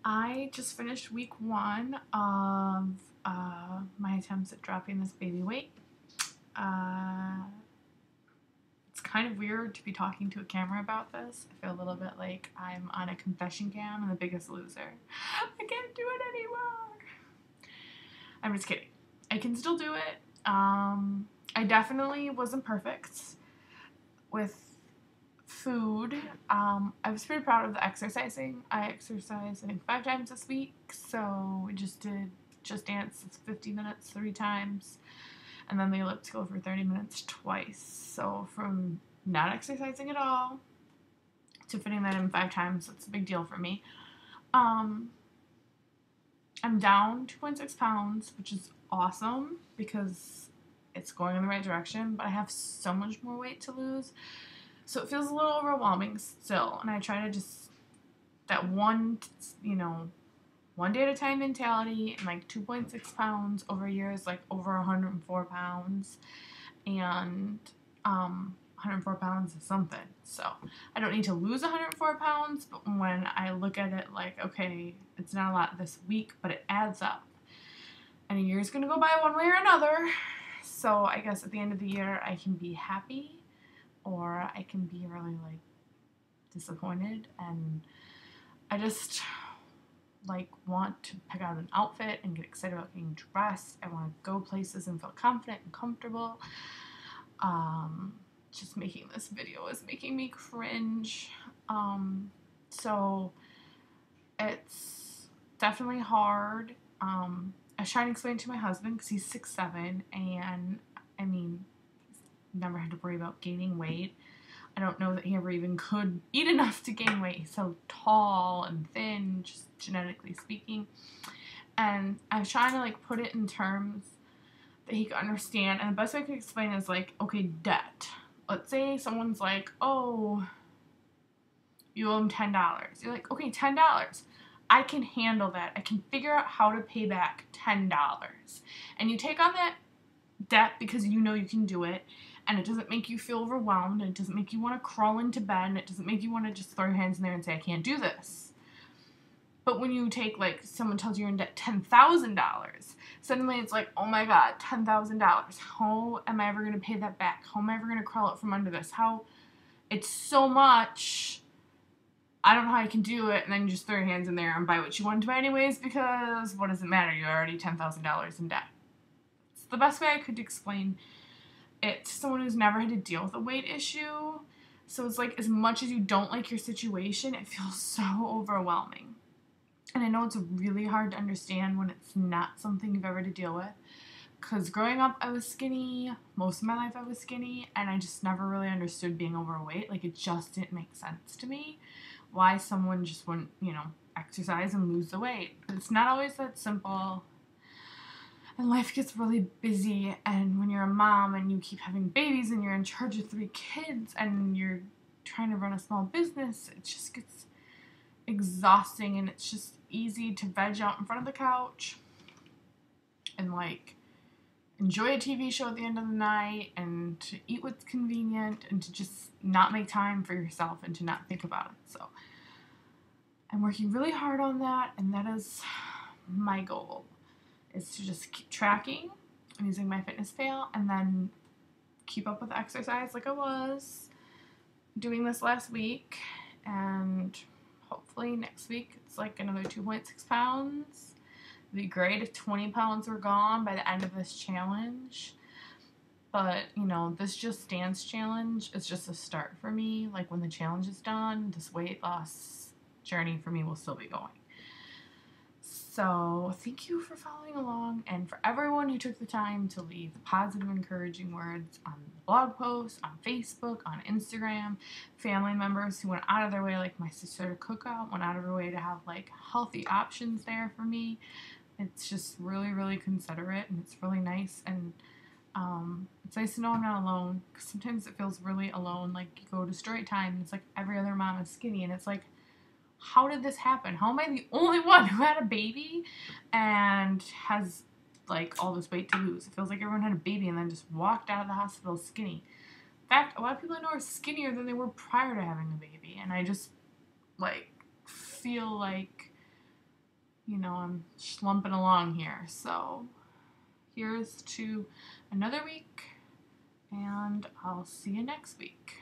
I just finished week 1 of my attempts at dropping this baby weight. It's kind of weird to be talking to a camera about this. I feel a little bit like I'm on a confession cam and The Biggest Loser. I can't do it anymore. I'm just kidding. I can still do it. I definitely wasn't perfect with food. I was pretty proud of the exercising. I exercised, I think, 5 times this week. So we just did Just Dance 50 minutes 3 times, and then the elliptical for 30 minutes twice. So from not exercising at all to fitting that in 5 times, that's a big deal for me. I'm down 2.6 pounds, which is awesome because it's going in the right direction, but I have so much more weight to lose. So it feels a little overwhelming still, and I try to just, that one day at a time mentality, and like 2.6 pounds over a year is like over 104 pounds, and 104 pounds is something. So I don't need to lose 104 pounds, but when I look at it like, okay, it's not a lot this week, but it adds up. And a year's gonna go by one way or another. So I guess at the end of the year, I can be happy, or I can be really like disappointed, and I just like want to pick out an outfit and get excited about getting dressed. I want to go places and feel confident and comfortable. Just making this video is making me cringe. So it's definitely hard. I was trying to explain it to my husband because he's 6'7", and I mean, he's never had to worry about gaining weight. I don't know that he ever even could eat enough to gain weight. He's so tall and thin, just genetically speaking. And I was trying to like put it in terms that he could understand. And the best way I could explain is like, okay, debt. Let's say someone's like, oh, you owe him $10. You're like, okay, $10. I can handle that. I can figure out how to pay back $10. And you take on that debt because you know you can do it, and it doesn't make you feel overwhelmed, and it doesn't make you want to crawl into bed, and it doesn't make you want to just throw your hands in there and say, I can't do this. But when you take, like, someone tells you you're in debt $10,000, suddenly it's like, oh my god, $10,000. How am I ever going to pay that back? How am I ever going to crawl out from under this? It's so much. I don't know how I can do it. And then you just throw your hands in there and buy what you wanted to buy anyways, because what does it matter? You're already $10,000 in debt. It's the best way I could explain it to someone who's never had to deal with a weight issue. So it's like, as much as you don't like your situation, it feels so overwhelming. And I know it's really hard to understand when it's not something you've ever had to deal with. Because growing up, I was skinny. Most of my life, I was skinny. And I just never really understood being overweight. Like, it just didn't make sense to me. Why someone just wouldn't, exercise and lose the weight. But it's not always that simple. And life gets really busy. And when you're a mom and you keep having babies and you're in charge of 3 kids and you're trying to run a small business, it just gets exhausting, and it's just easy to veg out in front of the couch and like enjoy a TV show at the end of the night and to eat what's convenient and to just not make time for yourself and to not think about it. So I'm working really hard on that, and that is my goal, is to just keep tracking and using MyFitnessPal, and then keep up with exercise like I was doing this last week, and hopefully next week it's like another 2.6 pounds. It'd be great if 20 pounds were gone by the end of this challenge. But, this Just Dance challenge is just a start for me. Like, when the challenge is done, this weight loss journey for me will still be going. So thank you for following along, and for everyone who took the time to leave positive, encouraging words on the blog post, on Facebook, on Instagram, family members who went out of their way, like my sister Cookout went out of her way to have like healthy options there for me. It's just really, really considerate, and it's really nice, and it's nice to know I'm not alone, because sometimes it feels really alone. Like, you go to story time and it's like every other mom is skinny, and it's like, how did this happen? How am I the only one who had a baby and has like all this weight to lose? It feels like everyone had a baby and then just walked out of the hospital skinny. In fact, a lot of people I know are skinnier than they were prior to having a baby, and I just like feel like I'm slumping along here. So here's to another week, and I'll see you next week.